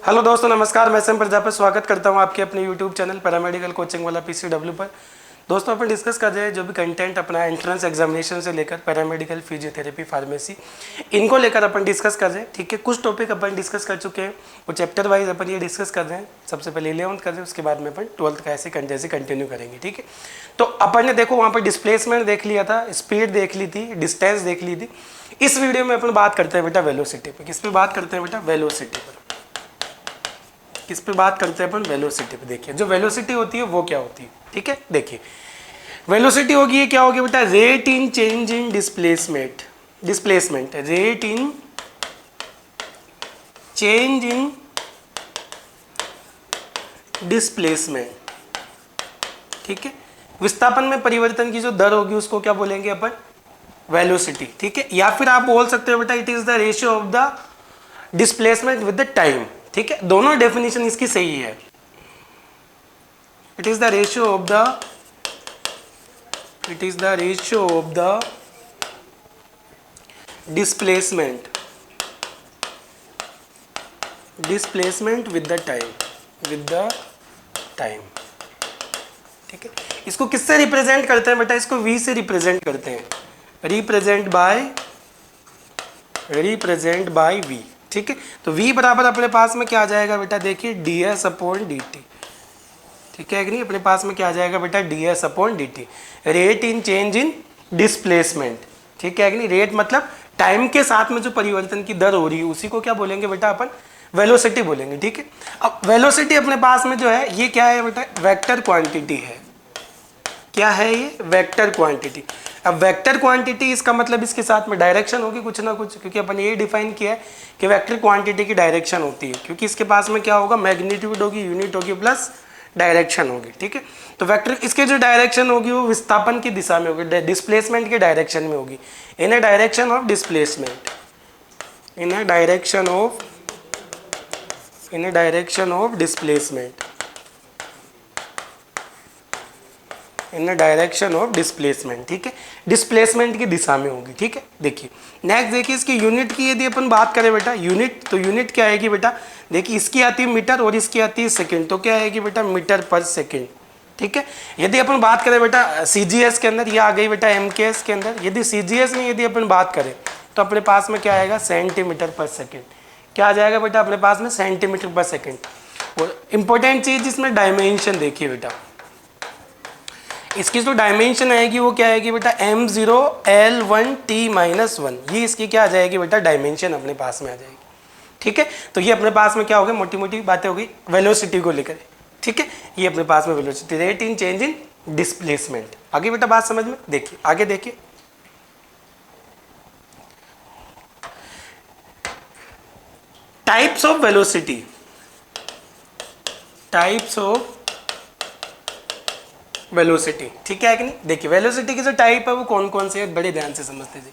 Hello दोस्तों, नमस्कार। मैं सैम प्रजापति स्वागत करता हूं आपके अपने यूट्यूब चैनल पैरामेडिकल कोचिंग वाला पीसीडब्ल्यू पर। दोस्तों, अपन डिस्कस कर रहे हैं जो भी कंटेंट अपना एंट्रेंस एग्जामिनेशन से लेकर पैरामेडिकल, फिजियोथेरेपी, फार्मेसी, इनको लेकर अपन डिस्कस कर रहे हैं। ठीक है, कुछ टॉपिक अपन डिस्कस कर चुके हैं, वो चैप्टर वाइज अपन ये डिस्कस कर रहे हैं। सबसे पहले 11th कर रहे हैं, उसके बाद में अपन 12th का ऐसे कंटिन्यू करेंगे। ठीक है, तो अपन ने देखो वहाँ पर डिस्प्लेसमेंट देख लिया था, स्पीड देख ली थी, डिस्टेंस देख ली थी। इस वीडियो में अपन बात करते हैं बेटा वेलोसिटी पे। किस पे बात करते हैं बेटा? वेलोसिटी पर। किस पे बात करते हैं अपन? वेलोसिटी पे। देखिए, जो वेलोसिटी होती है वो क्या होती है। ठीक है, देखिए वेलोसिटी होगी, ये क्या होगी बेटा? Rate in change in displacement. Displacement, rate in change in displacement. ठीक है, विस्थापन में परिवर्तन की जो दर होगी उसको क्या बोलेंगे अपन? वेलोसिटी। ठीक है, या फिर आप बोल सकते हो बेटा it is the ratio of the displacement with the time. ठीक है, दोनों डेफिनेशन इसकी सही है। It is the ratio of the displacement with the time. ठीक है, इसको किससे रिप्रेजेंट करते हैं बेटा? इसको v से रिप्रेजेंट करते हैं, रिप्रेजेंट बाय v। ठीक है, तो v बराबर अपने पास में क्या आ जाएगा बेटा? देखिए ds/dt। ठीक है कि नहीं? अपने पास में क्या आ जाएगा बेटा? ds/dt, rate in change in displacement. ठीक है कि नहीं? रेट मतलब टाइम के साथ में जो परिवर्तन की दर हो रही है उसी को क्या बोलेंगे बेटा? अपन वेलोसिटी बोलेंगे। ठीक है, अब वेलोसिटी अपने पास में जो है ये क्या है बेटा? वेक्टर क्वांटिटी है। क्या है ये? Vector quantity. अब वेक्टर क्वांटिटी इसका मतलब इसके साथ में डायरेक्शन होगी कुछ ना कुछ, क्योंकि अपन ये डिफाइन किया है कि वेक्टर क्वांटिटी की डायरेक्शन होती है, क्योंकि इसके पास में क्या होगा? मैग्नीट्यूड होगी, यूनिट होगी, प्लस डायरेक्शन होगी। ठीक है, तो वेक्टर इसके जो डायरेक्शन होगी वो विस्थापन की दिशा में होगी, डिस्प्लेसमेंट के डायरेक्शन में होगी। In a direction of displacement, in a direction of displacement, in direction of displacement. ठीक है, डिस्प्लेसमेंट की दिशा में होगी। ठीक है, देखिए नेक्स्ट देखिए इसकी यूनिट की यदि अपन बात करें बेटा, यूनिट, तो यूनिट क्या आएगी बेटा? देखिए इसकी आती है मीटर और इसकी आती है सेकंड, तो क्या आएगी बेटा? मीटर पर सेकंड। ठीक है, यदि अपन बात करें बेटा CGS के अंदर, ये आ गई बेटा MKS के अंदर। यदि CGS में यदि अपन बात करें तो अपने पास में क्या आएगा? सेंटीमीटर पर सेकेंड। क्या आ जाएगा बेटा अपने पास में? सेंटीमीटर पर सेकेंड। और इंपॉर्टेंट चीज इसमें डायमेंशन देखिए बेटा, इसकी जो डायमेंशन आएगी वो क्या आएगी बेटा? m0L1T-1। ये इसकी क्या आ जाएगी बेटा? डायमेंशन अपने पास में आ जाएगी। ठीक है, तो ये अपने पास में क्या हो गया? मोटी मोटी बातें हो गई वेलोसिटी को लेकर। ठीक है, ये अपने पास में velocity, rate in change in displacement. आगे बेटा बात समझ में? देखिए आगे देखिए, types of velocity. Types of velocity. ठीक है कि नहीं? देखिए वेलोसिटी की जो टाइप है वो कौन कौन से है, बड़े ध्यान से समझते जी।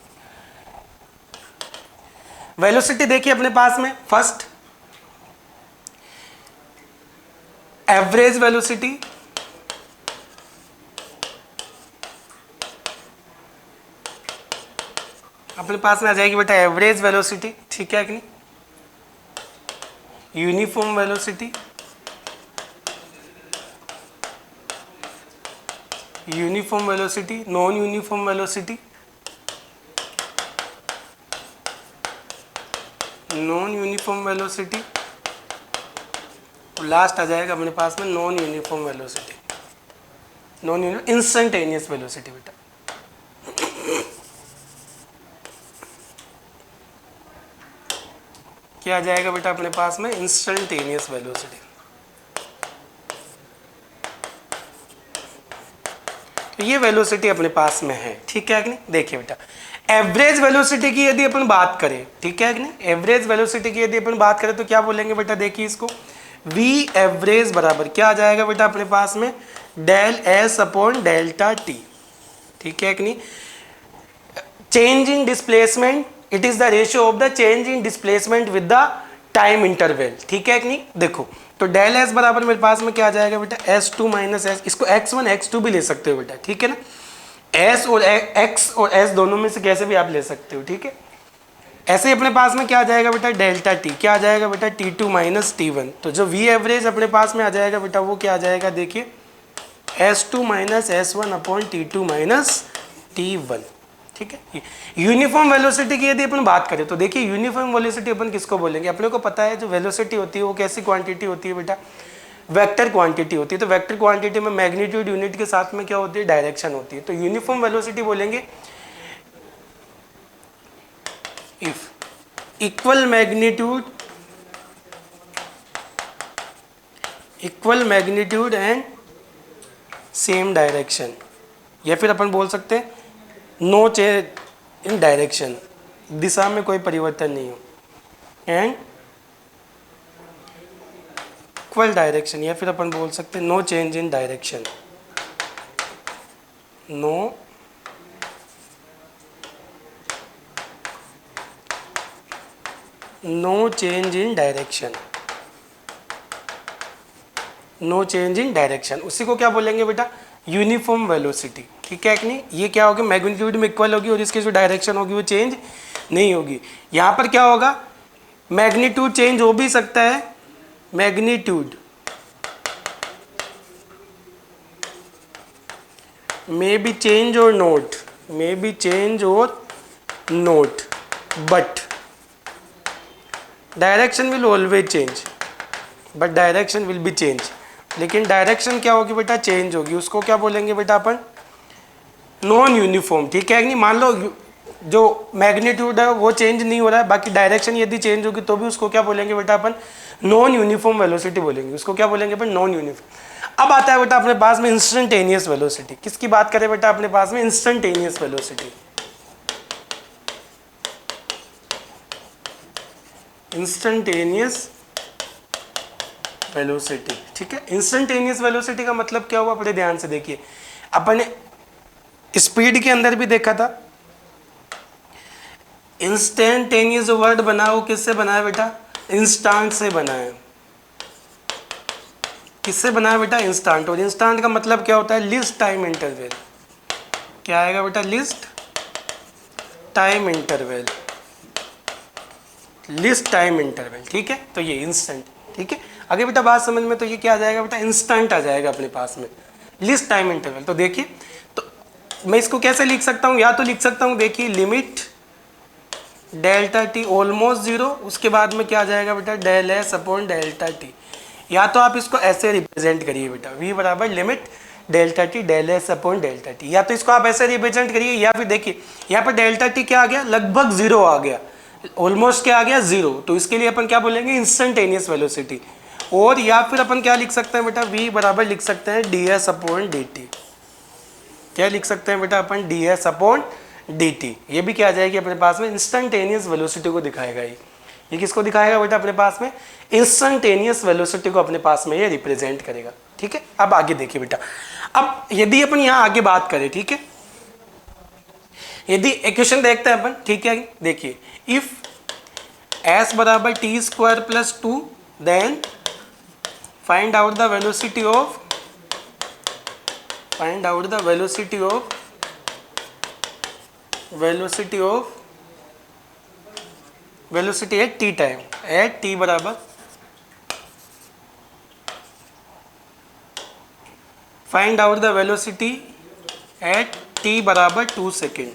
वेलोसिटी देखिए अपने पास में, फर्स्ट एवरेज वेलोसिटी, अपने पास में आ जाएगी बेटा एवरेज वेलोसिटी। ठीक है कि नहीं? Uniform velocity, uniform velocity, non uniform velocity, non uniform velocity, और लास्ट आ जाएगा अपने पास में non uniform velocity, non instantaneous velocity बेटा। क्या आ जाएगा बेटा अपने पास में? Instantaneous velocity. तो ये वेलोसिटी अपने पास में है। ठीक है कि नहीं? देखिए बेटा एवरेज वेलोसिटी की यदि अपन बात करें, ठीक है कि नहीं? एवरेज वेलोसिटी की यदि अपन बात करें तो क्या बोलेंगे बेटा? देखिए इसको v एवरेज बराबर क्या आ जाएगा बेटा अपने पास में? डेल S/डेल्टा t। ठीक है कि नहीं? Change in displacement, it is the ratio of the change in displacement with the time interval. ठीक है कि नहीं? देखो तो डेल S बराबर मेरे पास में क्या आ जाएगा बेटा? S2 माइनस S, इसको x1 x2 भी ले सकते हो बेटा। ठीक है ना? S और x और S दोनों में से कैसे भी आप ले सकते हो। ठीक है, ऐसे ही अपने पास में क्या आ जाएगा बेटा डेल्टा टी, क्या आ जाएगा बेटा T2 माइनस T1। तो जो V एवरेज अपने पास में आ जाएगा बेटा वो क्या आ जाएगा देखिए S2 minus S1 upon T2 minus T1। ठीक है, यूनिफॉर्म वेलोसिटी की यदि अपन बात करें तो देखिए यूनिफॉर्म वेलोसिटी अपन किसको बोलेंगे, अपने को पता है जो वेलोसिटी होती है वो कैसी क्वांटिटी होती है बेटा, वेक्टर क्वांटिटी होती है। तो वेक्टर क्वांटिटी में मैग्नीट्यूड यूनिट के साथ में क्या होती है डायरेक्शन होती है। तो यूनिफॉर्म वेलोसिटी बोलेंगे if equal magnitude and same direction, या फिर अपन बोल सकते हैं नो चेंज इन डायरेक्शन, दिशा में कोई परिवर्तन नहीं हो, एंड इक्वल डायरेक्शन, या फिर अपन बोल सकते हैं no change in direction, no change in direction, no change in direction, उसी को क्या बोलेंगे बेटा यूनिफॉर्म वेलोसिटी। ठीक है कि नहीं, ये क्या होगी मैग्नीट्यूड में इक्वल होगी और इसकी जो डायरेक्शन होगी वो चेंज नहीं होगी। यहाँ पर क्या होगा मैग्नीट्यूड चेंज हो भी सकता है, magnitude may be change or not, but direction will always change, लेकिन डायरेक्शन क्या होगी बेटा चेंज होगी, उसको क्या बोलेंगे बेटा अपन नॉन यूनिफॉर्म। ठीक है कि नहीं, मान लो जो मैग्नीट्यूड है वो चेंज नहीं हो रहा है, बाकी डायरेक्शन यदि चेंज होगी तो भी उसको क्या बोलेंगे बेटा अपन नॉन यूनिफॉर्म वेलोसिटी बोलेंगे, उसको क्या बोलेंगे अपन नॉन यूनिफॉर्म। अब आता है बेटा अपने पास में इंस्टेंटेनियस वेलोसिटी, किसकी बात करें बेटा अपने पास में इंस्टेंटेनियस वेलोसिटी, इंस्टेंटेनियस वेलोसिटी। ठीक है, इंस्टेंटेनियस वेलोसिटी का मतलब क्या हुआ बड़े ध्यान से देखिए, अपन ने स्पीड के अंदर भी देखा था, इंस्टेंटेनियस जो वर्ड बना वो किससे बना है बेटा इंस्टेंट से बना है, किससे बना है बेटा इंस्टेंट, और इंस्टेंट का मतलब क्या होता है लिस्ट टाइम इंटरवल, क्या आएगा बेटा list time interval, list time interval. ठीक है, तो ये इंस्टेंट। ठीक है, आगे बेटा बात समझ में, तो ये क्या आ जाएगा बेटा इंस्टेंट आ जाएगा अपने पास में लिस्ट टाइम इंटरवल। तो देखिए तो मैं इसको कैसे लिख सकता हूँ, या तो लिख सकता हूँ देखिए limit delta T almost zero, उसके बाद में क्या आ जाएगा बेटा del S upon delta T, या तो आप इसको ऐसे रिप्रेजेंट करिए बेटा v बराबर limit delta T del S upon delta T, या तो इसको आप ऐसे रिप्रेजेंट करिए, या फिर देखिए यहाँ पर डेल्टा टी क्या आ गया लगभग जीरो आ गया, ऑलमोस्ट क्या आ गया जीरो, तो इसके लिए अपन क्या बोलेंगे इंस्टेंटेनियस वेलोसिटी। और या फिर अपन क्या लिख सकते हैं बेटा v बराबर लिख सकते हैं d s upon d t, क्या लिख सकते हैं बेटा अपन d s upon d t, ये भी क्या आ जाएगी अपने पास में इंस्टेंटेनियस वेलोसिटी को दिखाएगा। ये किसको दिखाएगा बेटा अपने पास में इंस्टेंटेनियस वेलोसिटी को अपने पास में ये रिप्रेजेंट करेगा। ठीक है, अब आगे देखिए बेटा, अब यदि अपन यहाँ आगे बात करें, ठीक है, यदि इक्वेशन देखते हैं अपन, ठीक है, देखिए इफ s बराबर T square plus 2 then find out the velocity of velocity at T time, at T बराबर find out the velocity at T बराबर 2 सेकेंड।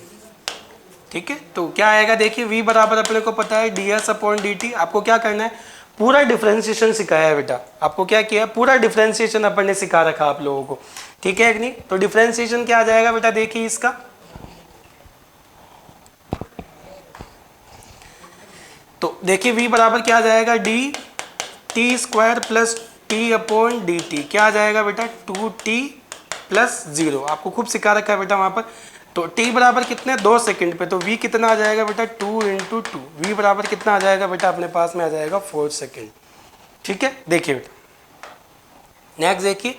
ठीक है, तो क्या आएगा देखिए v बराबर अपने को पता है D s upon d T, आपको क्या करना है पूरा डिफरेंशिएशन सिखाया है बेटा, आपको क्या किया पूरा डिफरेंशिएशन अपन ने सिखा रखा आप लोगों को। ठीक है कि नहीं, तो डिफरेंशिएशन क्या आ जाएगा बेटा देखिए इसका, तो देखिए v बराबर क्या आ जाएगा D T square plus T upon d t, क्या आ जाएगा बेटा 2t प्लस 0, आपको खूब सिखा रखा है बेटा वहाँ पर। तो t बराबर कितने 2 सेकंड पे, तो v कितना आ जाएगा बेटा 2 इंटू 2, v बराबर कितना आ जाएगा बेटा अपने पास में आ जाएगा 4 सेकंड। ठीक है, देखिए बेटा नेक्स्ट देखिए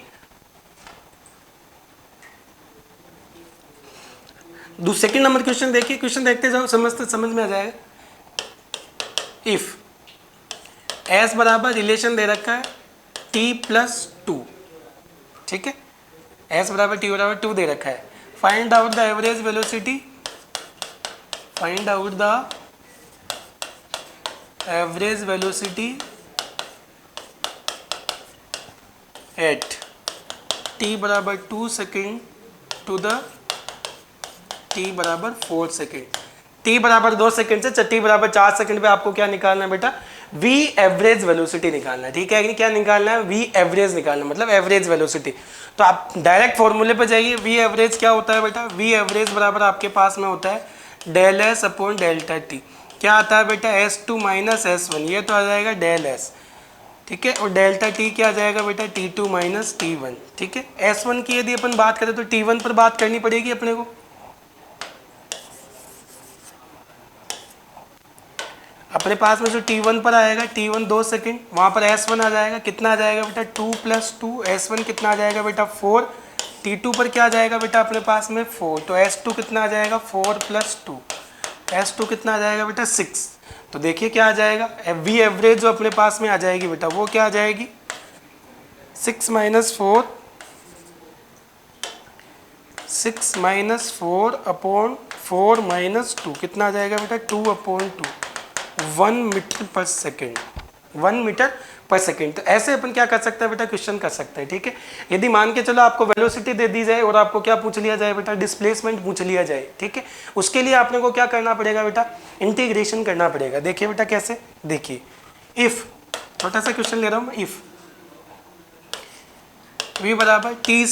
सेकंड नंबर क्वेश्चन देखिए, क्वेश्चन देखते जाओ समझ में आ जाएगा। इफ s बराबर रिलेशन दे रखा है t प्लस 2, ठीक है, s बराबर t बराबर 2 दे रखा है, find out the average velocity average velocity at t बराबर 2 सेकेंड टू द t बराबर 4 सेकेंड। t बराबर 2 सेकेंड से t बराबर 4 सेकेंड पे आपको क्या निकालना है बेटा, v एवरेज वेलोसिटी निकालना है। ठीक है कि क्या निकालना है, v एवरेज निकालना है, मतलब एवरेज वेलोसिटी। तो आप डायरेक्ट फॉर्मूले पे जाइए। v एवरेज क्या होता है बेटा, v एवरेज बराबर आपके पास में होता है del S upon delta T. क्या आता है बेटा, S2 माइनस S1, ये तो आ जाएगा डेल एस। ठीक है, और डेल्टा टी क्या आ जाएगा बेटा, T2 माइनस T1। ठीक है, S1 की यदि अपन बात करें तो T1 पर बात करनी पड़ेगी अपने को। अपने पास में जो T1 पर आएगा, T1 2 सेकेंड, वहाँ पर S1 आ जाएगा, कितना आ जाएगा बेटा 2 + 2, S1 कितना आ जाएगा बेटा 4, T2 पर क्या आ जाएगा बेटा अपने पास में 4, तो S2 कितना आ जाएगा 4 + 2, S2 कितना आ जाएगा बेटा 6। तो देखिए क्या आ जाएगा, V एवरेज जो अपने पास में आ जाएगी बेटा वो क्या आ जाएगी 6 - 4, 6 - 4 अपॉन 4 - 2, कितना आ जाएगा बेटा 2/2, 1 मीटर पर सेकेंड, 1 मीटर पर सेकेंड। तो ऐसे अपन क्या कर सकते हैं बेटा, क्वेश्चन कर सकते हैं। ठीक है, यदि मान के चलो आपको वेलोसिटी दे दी जाए और आपको क्या पूछ लिया जाए बेटा, डिस्प्लेसमेंट पूछ लिया जाए। ठीक है, उसके लिए आपने को क्या करना पड़ेगा बेटा, इंटीग्रेशन करना पड़ेगा। देखिए बेटा कैसे, देखिए इफ, छोटा सा क्वेश्चन ले रहा हूँ, इफ v बराबर t²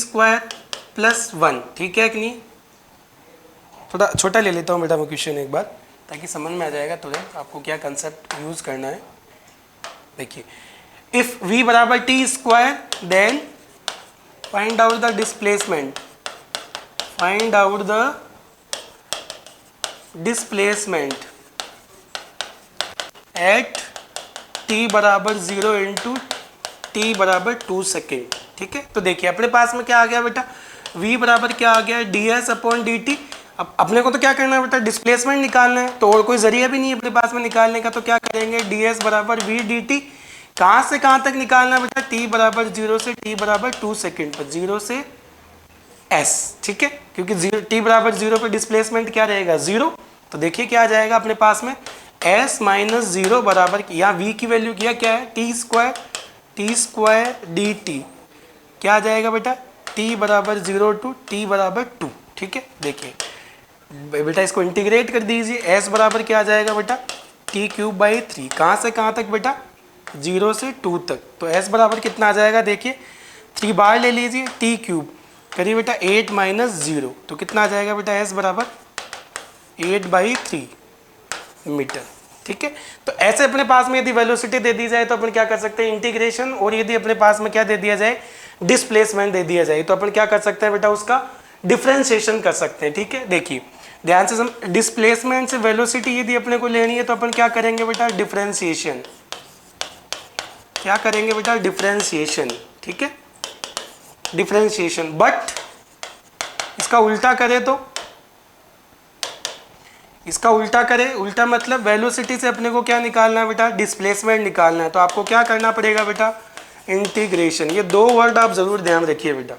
+ 1। ठीक है कि नहीं, थोड़ा छोटा ले लेता हूँ बेटा मैं क्वेश्चन एक बार, ताकि समझ में आ जाएगा तुरंत आपको क्या कंसेप्ट यूज करना है। देखिए, इफ v बराबर t², then find out the displacement, find out the displacement at t बराबर 0 × t बराबर 2 सेकेंड। ठीक है, तो देखिए अपने पास में क्या आ गया बेटा, v बराबर क्या आ गया, ds/dt। अब अपने को तो क्या करना है बेटा, डिस्प्लेसमेंट निकालना है, तो और कोई जरिया भी नहीं है अपने पास में निकालने का। तो क्या करेंगे, ds बराबर v dt, कहाँ से कहाँ तक निकालना है बेटा, t बराबर 0 से t बराबर 2 सेकेंड पर, 0 से s। ठीक है, क्योंकि t बराबर 0 पर डिस्प्लेसमेंट क्या रहेगा 0। तो देखिए क्या आ जाएगा अपने पास में, s - 0 बराबर, यहाँ v की वैल्यू क्या है, t² dt, क्या आ जाएगा बेटा, t बराबर 0 to t बराबर 2। ठीक है, देखिए बेटा इसको इंटीग्रेट कर दीजिए, s बराबर क्या आ जाएगा बेटा, t³/3, कहाँ से कहाँ तक बेटा, 0 से 2 तक। तो s बराबर कितना आ जाएगा, देखिए 3 बार ले लीजिए, t³ करिए बेटा 8 - 0, तो कितना आ जाएगा बेटा s बराबर 8/3 मीटर। ठीक है, तो ऐसे अपने पास में यदि वेलोसिटी दे दी जाए तो अपन क्या कर सकते हैं, इंटीग्रेशन, और यदि अपने पास में क्या दे दिया जाए, डिस्प्लेसमेंट दे दिया जाए, तो अपन क्या कर सकते हैं बेटा, उसका डिफरेंशिएशन कर सकते हैं। ठीक है, देखिए ध्यान से डिस्प्लेसमेंट से वेलोसिटी यदि अपने को लेनी है तो अपन क्या करेंगे बेटा, डिफरेंशिएशन, क्या करेंगे बेटा, डिफरेंशिएशन। ठीक है, डिफरेंशिएशन, बट इसका उल्टा करें तो, इसका उल्टा करें, उल्टा मतलब वेलोसिटी से अपने को क्या निकालना है बेटा, डिस्प्लेसमेंट निकालना है। तो आपको क्या करना पड़ेगा बेटा, इंटीग्रेशन। ये दो वर्ड आप जरूर ध्यान रखिए बेटा,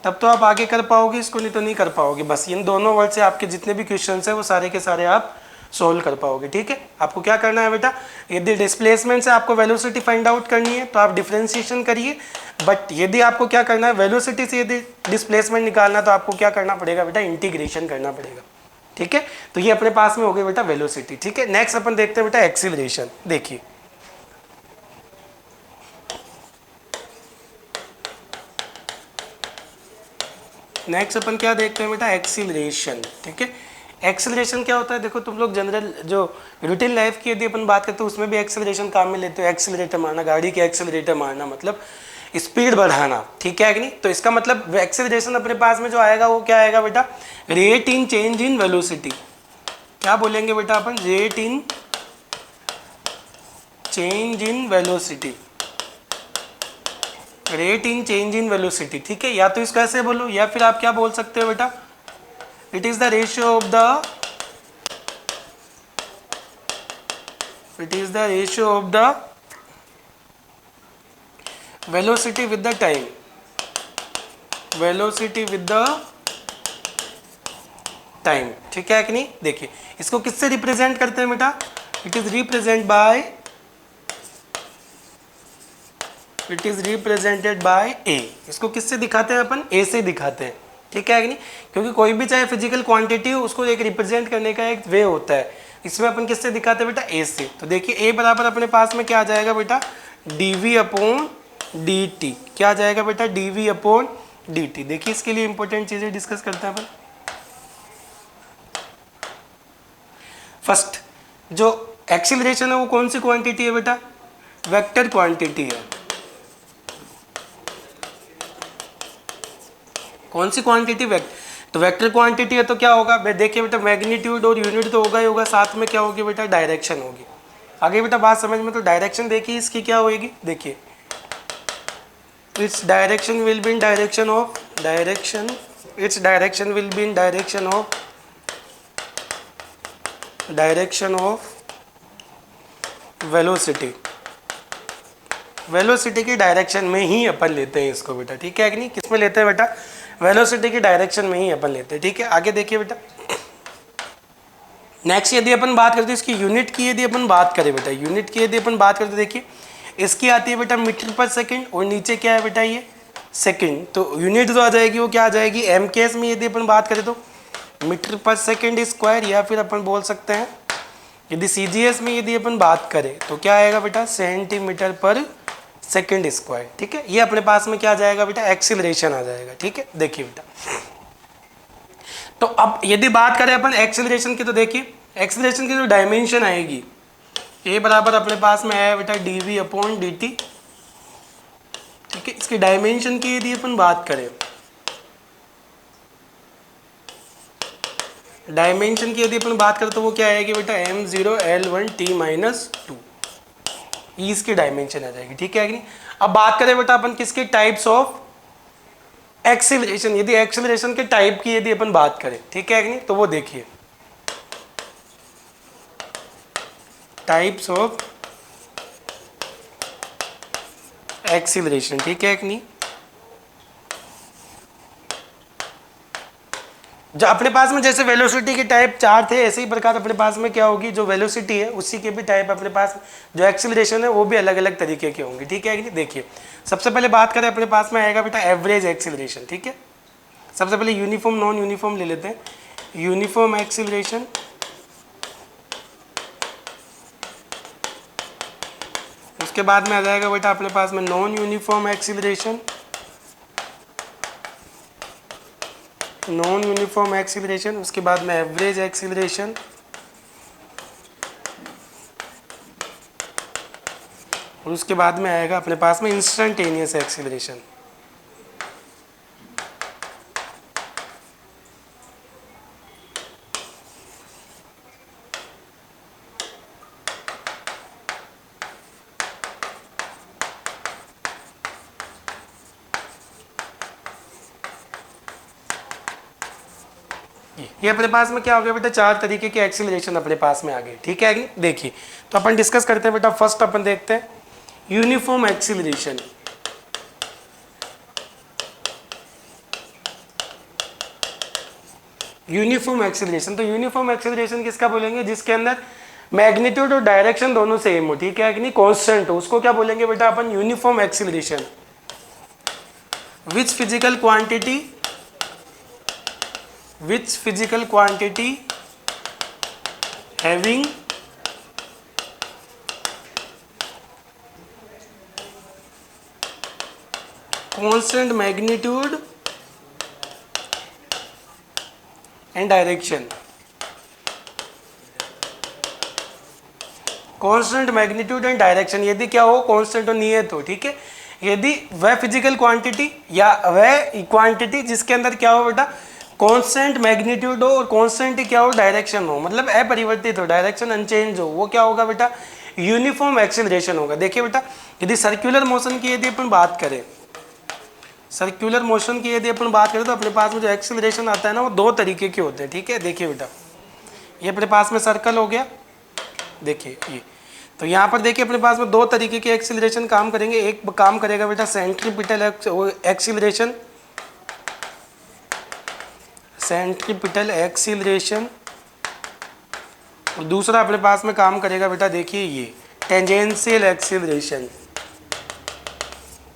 तब तो आप आगे कर पाओगे, इसको नहीं तो नहीं कर पाओगे। बस इन दोनों वर्ड से आपके जितने भी क्वेश्चन है वो सारे के सारे आप सोल्व कर पाओगे। ठीक है, आपको क्या करना है बेटा, यदि डिस्प्लेसमेंट से आपको वेलोसिटी फाइंड आउट करनी है तो आप डिफरेंशिएशन करिए, बट यदि आपको क्या करना है, वेलोसिटी से यदि डिस्प्लेसमेंट निकालना तो आपको क्या करना पड़ेगा बेटा, इंटीग्रेशन करना पड़ेगा। ठीक है, तो ये अपने पास में हो गई बेटा वेलोसिटी। ठीक है, नेक्स्ट अपन देखते हैं बेटा एक्सीलरेशन। देखिए नेक्स्ट अपन क्या देखते हैं बेटा, एक्सीलरेशन। ठीक है, एक्सीलरेशन क्या होता है, देखो तुम लोग जनरल जो रूटीन लाइफ की यदि अपन बात करते हैं उसमें भी एक्सीलरेशन काम में लेते हो। एक्सीलरेटर मारना, गाड़ी के एक्सीलरेटर मारना मतलब स्पीड बढ़ाना। ठीक है कि नहीं, तो इसका मतलब एक्सीलरेशन अपने पास में जो आएगा वो क्या आएगा बेटा, rate in change in velocity. क्या बोलेंगे बेटा अपन, rate in change in velocity, rate in change in velocity. ठीक है, या तो इसको ऐसे बोलो, या फिर आप क्या बोल सकते हो बेटा, it is the ratio of the, it is the ratio of the velocity with the time, velocity with the time. ठीक है कि नहीं, देखिए इसको किससे रिप्रेजेंट करते हैं बेटा, इट इज रिप्रेजेंटेड बाय ए। इसको किससे दिखाते हैं अपन? ए से दिखाते हैं, ठीक है कि नहीं? क्योंकि कोई भी चाहे फिजिकल क्वांटिटी हो, उसको एक रिप्रेजेंट करने का एक वे होता है। इसमें अपन किससे दिखाते हैं बेटा? ए से। तो देखिए ए बराबर अपने पास में क्या आ जाएगा बेटा? dv upon dt। क्या आ जाएगा बेटा? dv upon dt। देखिए इसके लिए इंपॉर्टेंट चीजें डिस्कस करते हैं अपन। फर्स्ट, जो एक्सीलरेशन है वो कौन सी क्वांटिटी है बेटा? वेक्टर क्वांटिटी है। कौन सी क्वांटिटी? तो वेक्टर क्वांटिटी है तो क्या होगा? देखिए बेटा, मैग्नीट्यूड और यूनिट तो होगा ही होगा, साथ में क्या होगी बेटा? डायरेक्शन होगी। आगे बेटा बात समझ में। तो डायरेक्शन देखिए इसकी क्या होगी, देखिए its direction will be in direction of velocity. Velocity की डायरेक्शन में ही अपन लेते हैं इसको बेटा, ठीक है कि नहीं? किस में लेते हैं बेटा? वेलोसिटी की डायरेक्शन में ही अपन लेते हैं, ठीक है? आगे देखिए बेटा, नेक्स्ट यदि अपन बात करते हैं इसकी यूनिट की, यदि अपन बात करें बेटा, यूनिट की यदि अपन बात करते देखिए इसकी आती है बेटा मीटर पर सेकंड, और नीचे क्या है बेटा? ये सेकंड। तो यूनिट जो आ जाएगी वो क्या आ जाएगी? एम के एस में यदि अपन बात करें तो मीटर पर सेकंड स्क्वायर, या फिर अपन बोल सकते हैं यदि सी जी एस में यदि अपन बात करें तो क्या आएगा बेटा? सेंटीमीटर पर सेकंड स्क्वायर, ठीक है? ये अपने पास में क्या आ जाएगा बेटा? एक्सीलरेशन आ जाएगा, ठीक है? देखिए बेटा, तो अब यदि बात करें अपन एक्सीलरेशन की, तो देखिए एक्सीलरेशन की जो डायमेंशन आएगी, ए बराबर अपने पास में है बेटा dv अपॉन dt, ठीक है? इसकी डायमेंशन की यदि अपन बात करें, डायमेंशन की यदि अपन बात करें तो वो क्या आएगी बेटा? m0l1t-2, ई इसकी डायमेंशन आ जाएगी, ठीक है कि नहीं? अब बात करें बेटा अपन किसके? Types of acceleration. यदि एक्सीलरेशन के टाइप की यदि अपन बात करें, ठीक है कि नहीं? तो वो देखिए टाइप्स ऑफ एक्सीलरेशन, ठीक है कि नहीं? जो अपने पास में जैसे वेलोसिटी के टाइप 4 थे, ऐसे ही प्रकार अपने पास में क्या होगी? जो वेलोसिटी है उसी के भी टाइप अपने पास, जो एक्सीलरेशन है वो भी अलग अलग तरीके के होंगे, ठीक है कि नहीं? देखिए सबसे पहले बात करें, अपने पास में आएगा बेटा एवरेज एक्सीलरेशन, ठीक है? सबसे पहले यूनिफॉर्म नॉन यूनिफॉर्म ले लेते हैं। यूनिफॉर्म एक्सीलरेशन, उसके बाद में आ जाएगा बेटा अपने पास में नॉन यूनिफॉर्म एक्सीलरेशन, उसके बाद में एवरेज एक्सीलरेशन, और उसके बाद में आएगा अपने पास में इंस्टेंटेनियस एक्सीलरेशन। ये अपने पास में क्या हो गया बेटा? 4 तरीके के एक्सीलरेशन अपने पास में आ गए, ठीक है कि? देखिए तो अपन डिस्कस करते हैं बेटा। फर्स्ट अपन देखते हैं यूनिफॉर्म एक्सीलरेशन। यूनिफॉर्म एक्सीलरेशन, तो यूनिफॉर्म एक्सीलरेशन किसका बोलेंगे? जिसके अंदर मैग्नीट्यूड और डायरेक्शन दोनों सेम हो, ठीक है कि नहीं? कांस्टेंट हो, उसको क्या बोलेंगे बेटा अपन? Uniform acceleration. Which physical quantity having constant magnitude and direction। Constant magnitude and direction, यदि क्या हो? कांस्टेंट हो, नियत हो, ठीक है? यदि वह फिजिकल क्वांटिटी या वह क्वांटिटी जिसके अंदर क्या हो बेटा? कांस्टेंट मैग्नीट्यूड हो और कांस्टेंट क्या हो? डायरेक्शन हो, मतलब अपरिवर्तित हो, डायरेक्शन अनचेंज हो, वो क्या होगा बेटा? यूनिफॉर्म एक्सीलरेशन होगा। देखिए बेटा, यदि सर्कुलर मोशन की यदि अपन बात करें, सर्कुलर मोशन की यदि अपन बात करें तो अपने पास में जो एक्सीलरेशन आता है ना, वो 2 तरीके के होते हैं, ठीक है? देखिए बेटा, ये अपने पास में सर्कल हो गया, देखिए ये, तो यहाँ पर देखिए अपने पास में 2 तरीके के एक्सीलरेशन काम करेंगे। एक काम करेगा बेटा सेंट्रीपिटल एक्सीलरेशन, और दूसरा अपने पास में काम करेगा बेटा देखिए ये टेंजेंशियल एक्सीलरेशन,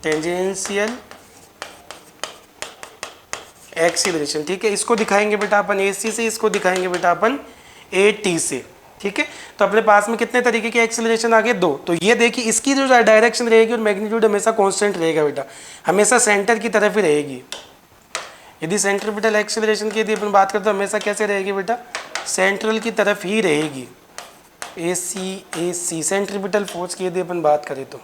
टेंजेंशियल एक्सीलरेशन, ठीक है। इसको दिखाएंगे बेटा अपन AC से, इसको दिखाएंगे बेटा अपन AT से, ठीक है। तो अपने पास में कितने तरीके के एक्सीलरेशन आ गए? 2। तो ये देखिए इसकी जो डायरेक्शन रहेगी और मैग्नीट्यूड हमेशा कांस्टेंट रहेगा बेटा, हमेशा सेंटर की तरफ ही रहेगी। यदि सेंट्रीपिटल एक्सीलरेशन की यदि अपन बात करते तो हमेशा कैसे रहेगी बेटा? सेंट्रल की तरफ ही रहेगी। AC सेंट्रीपिटल फोर्स की यदि अपन बात करें तो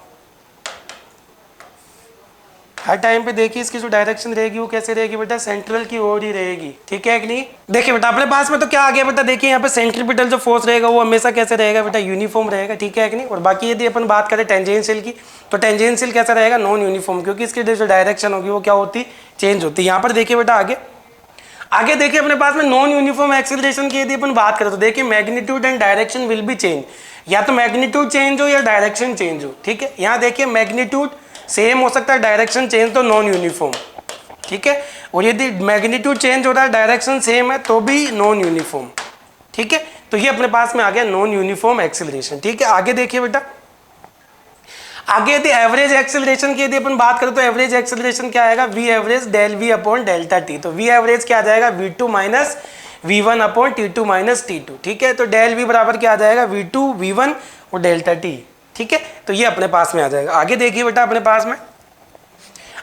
हर टाइम पे देखिए इसकी जो डायरेक्शन रहेगी वो कैसे रहेगी बेटा? सेंट्रल की ओर ही रहेगी, ठीक है कि नहीं? देखिए बेटा अपने पास में तो क्या आ गया बेटा, देखिए यहाँ पे सेंट्रीपिटल जो फोर्स रहेगा वो हमेशा कैसे रहेगा बेटा? यूनिफॉर्म रहेगा, ठीक है कि नहीं? और बाकी यदि अपन बात करें टेंजेंशियल की तो टेंजेंशियल कैसा रहेगा? नॉन यूनिफॉर्म, क्योंकि इसकी जो डायरेक्शन होगी वो क्या होती? चेंज होती है। यहाँ पर देखिए बेटा आगे देखिए अपने पास में नॉन यूनिफॉर्म एक्सीलरेशन की यदि अपन बात करें तो देखिए magnitude and direction will be change, या तो मैग्नीट्यूड चेंज हो या डायरेक्शन चेंज हो, ठीक है। यहाँ देखिए मैग्नीट्यूड सेम हो सकता है, डायरेक्शन चेंज तो नॉन यूनिफॉर्म, ठीक है। और यदि मैग्नीट्यूड चेंज हो रहा है डायरेक्शन सेम है तो भी नॉन यूनिफॉर्म, ठीक है। तो ये अपने पास में आ गया नॉन यूनिफॉर्म एक्सीलरेशन, ठीक है। आगे देखिए बेटा आगे यदि एवरेज एक्सीलरेशन की यदि अपन बात करें तो एवरेज एक्सीलरेशन क्या आएगा? V average del V upon delta T। तो V एवरेज क्या आ जाएगा? V2 minus V1 upon T2 minus T2, ठीक है। तो डेल V बराबर क्या आ जाएगा? V2 V1 और डेल्टा T, ठीक है। तो ये अपने पास में आ जाएगा। आगे देखिए बेटा अपने पास में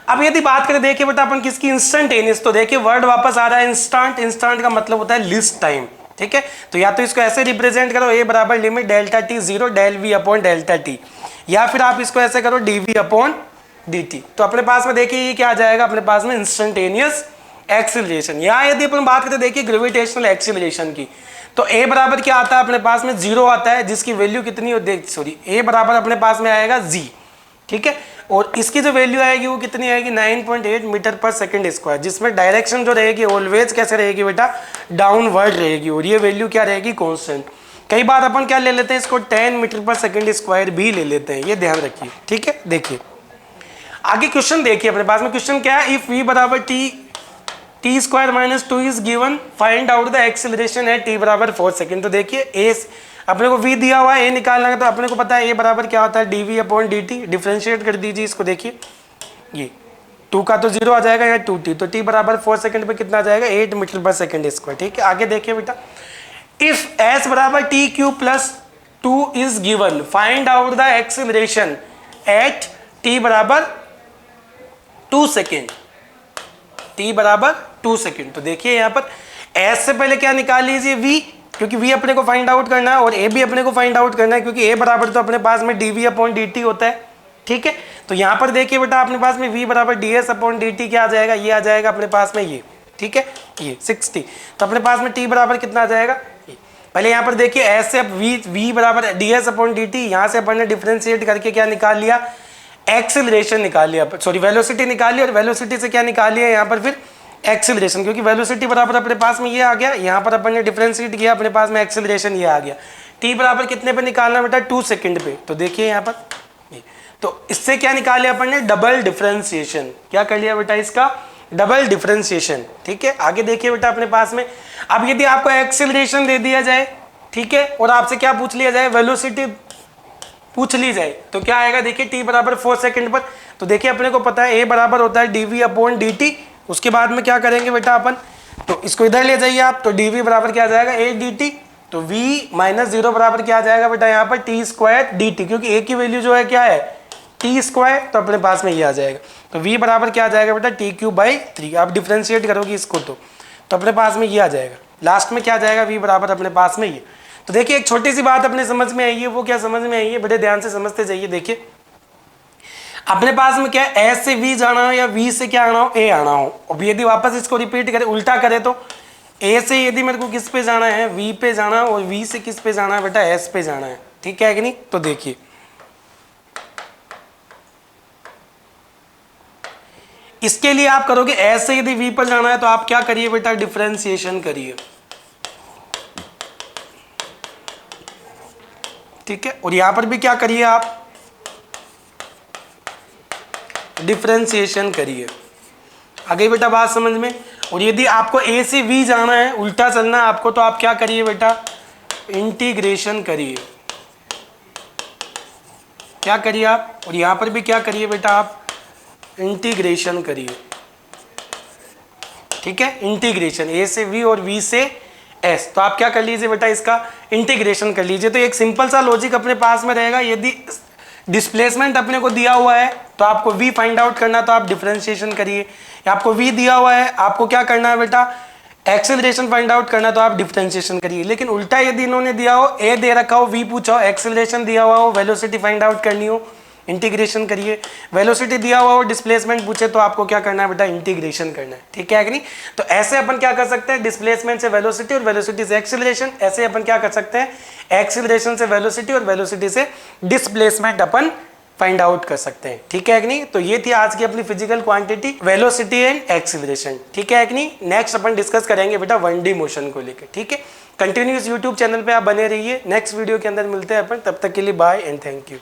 अब यदि बात करें देखिए बेटा अपन किसकी? इंस्टेंटेनियस। तो देखिए वर्ड वापस आ रहा है इंस्टेंट, इंस्टेंट का मतलब होता है लिस्ट टाइम, ठीक है। तो या तो इसको ऐसे रिप्रेजेंट करो A बराबर limit delta T 0 del V upon delta T, या फिर आप इसको ऐसे करो dV अपॉन dt। तो अपने पास में देखिए ये क्या आ जाएगा अपने पास में? Instantaneous acceleration. यहाँ यदि अपन बात करते देखिए ग्रेविटेशनल एक्सीलरेशन की तो A बराबर क्या आता है अपने पास में? 0 आता है, जिसकी वैल्यू कितनी हो सॉरी A बराबर अपने पास में आएगा G, ठीक है। और इसकी जो वैल्यू आएगी वो कितनी आएगी? 9.8 मीटर पर सेकंड स्क्वायर, जिसमें डायरेक्शन जो रहेगी ऑलवेज कैसे रहेगी बेटा? डाउनवर्ड रहेगी, और ये वैल्यू क्या रहेगी? कांस्टेंट। कई बार अपन क्या ले लेते हैं इसको? 10 मीटर पर सेकंड स्क्वायर भी ले लेते हैं, ये ध्यान रखिए, ठीक है। देखिए आगे क्वेश्चन देखिए अपने पास में क्वेश्चन क्या है? इफ V बराबर t square minus 2 is given, find out the acceleration at t बराबर 4 सेकंड। तो देखिए A अपने को V दिया हुआ है, A निकालना है, तो अपने को पता है A बराबर क्या होता है? dV upon dt। डिफ्रेंशिएट कर दीजिए इसको, देखिए ये 2 का तो 0 आ जाएगा, या 2t, तो t बराबर 4 सेकंड पे कितना आ जाएगा? 8 मीटर पर सेकंड स्क्वायर, ठीक है। आगे देखिए बेटा इफ s बराबर t cube plus 2 is given, find out the acceleration at t बराबर 2 सेकेंड, t बराबर 2 सेकेंड। तो देखिए यहाँ पर s से पहले क्या निकाल लीजिए? v, क्योंकि v अपने को फाइंड आउट करना है, और a भी अपने को फाइंड आउट करना है, क्योंकि a बराबर तो अपने पास में dv अपॉन dt होता है, ठीक है। तो यहाँ पर देखिए बेटा अपने पास में v बराबर ds अपॉन dt क्या आ जाएगा? ये आ जाएगा अपने पास में ये, ठीक है, ये 60। तो अपने पास में t बराबर कितना आ जाएगा? पहले यहाँ पर देखिए s से v बराबर ds अपॉन dt, यहाँ से अपन ने डिफरेंशिएट करके क्या निकाल लिया? एक्सीलरेशन निकाल लिया, सॉरी वेलोसिटी निकाल लिया, और वेलोसिटी से क्या निकाल लिया यहाँ पर फिर? एक्सीलरेशन, क्योंकि वेलोसिटी बराबर अपने पास में ये आ गया, यहाँ पर अपन ने डिफरेंशिएट किया, अपने पास में एक्सीलरेशन ये आ गया। t बराबर कितने पे निकालना बेटा? 2 सेकंड पे। तो देखिए यहाँ पर तो इससे क्या निकाल लिया अपन ने? Double differentiation. क्या कर लिया बेटा? इसका डबल डिफरेंशिएशन, ठीक है। आगे देखिए बेटा अपने पास में अब यदि आपको एक्सीलरेशन दे दिया जाए, ठीक है, और आपसे क्या पूछ लिया जाए? वेलोसिटी पूछ ली जाए, तो क्या आएगा? देखिए t बराबर 4 सेकंड पर। तो देखिए अपने को पता है a बराबर होता है dv अपॉन dt। उसके बाद में क्या करेंगे बेटा अपन? तो इसको इधर ले जाइए आप, तो dv बराबर क्या आ जाएगा? a dt। तो v माइनस 0 बराबर क्या आ जाएगा बेटा यहाँ पर? t स्क्वायर dt, क्योंकि a की वैल्यू जो है क्या है? t square. तो अपने पास में ये आ जाएगा, तो v बराबर क्या आ जाएगा बेटा? t cube by 3। आप डिफ्रेंशिएट करोगे इसको तो अपने पास में ये आ जाएगा। लास्ट में क्या आ जाएगा? v बराबर अपने पास में ये। तो देखिए एक छोटी सी बात अपने समझ में आई है, वो क्या समझ में आई है? बड़े ध्यान से समझते जाइए। देखिए अपने पास में क्या है? S से V जाना हो या V से क्या आना हो? A आना हो। अब यदि वापस इसको रिपीट करें, उल्टा करें, तो A से यदि मेरे को किस पे जाना है? V पे जाना है, और V से किस पे जाना है बेटा? S पे जाना है, ठीक है कि नहीं? तो देखिए इसके लिए आप करोगे S से यदि V पर जाना है तो आप क्या करिए बेटा? डिफरेंशिएशन करिए, ठीक है। और यहां पर भी क्या करिए आप? डिफरेंशिएशन करिए। आ गई बेटा बात समझ में? और यदि आपको A से V जाना है, उल्टा चलना है आपको, तो आप क्या करिए बेटा? इंटीग्रेशन करिए, क्या करिए आप, और यहां पर भी क्या करिए बेटा आप, इंटीग्रेशन करिए, ठीक है, इंटीग्रेशन ए से वी और वी से एस। तो आप क्या कर लीजिए बेटा, इसका इंटीग्रेशन कर लीजिए। तो एक सिंपल सा लॉजिक अपने पास में रहेगा, यदि डिस्प्लेसमेंट अपने को दिया हुआ है तो आपको v फाइंड आउट करना, तो आप डिफरेंशिएशन करिए। आपको v दिया हुआ है, आपको क्या करना है बेटा, एक्सेलरेशन फाइंड आउट करना, तो आप डिफरेंशिएशन करिए। लेकिन उल्टा यदि इन्होंने दिया हो, a दे रखा हो, v पूछा हो, एक्सेलरेशन दिया हुआ हो, वेलोसिटी फाइंड आउट करनी हो, इंटीग्रेशन करिए। वेलोसिटी दिया हुआ हो, डिस्प्लेसमेंट पूछे, तो आपको क्या करना है बेटा, इंटीग्रेशन करना है, ठीक है कि नहीं। तो ऐसे अपन क्या कर सकते हैं, डिस्प्लेसमेंट से वेलोसिटी और वेलोसिटी से एक्सेलरेशन। ऐसे अपन क्या कर सकते हैं, एक्सेलरेशन से वेलोसिटी और वेलोसिटी से डिस्प्लेसमेंट अपन फाइंड आउट कर सकते हैं, ठीक है कि नहीं। तो ये थी आज की अपनी physical quantity, velocity and acceleration, ठीक है कि नहीं। नेक्स्ट अपन डिस्कस करेंगे बेटा 1D मोशन को लेकर, ठीक है। कंटिन्यूस यूट्यूब चैनल पे आप बने रहिए। नेक्स्ट वीडियो के अंदर मिलते हैं अपन, तब तक के लिए बाय एंड थैंक यू।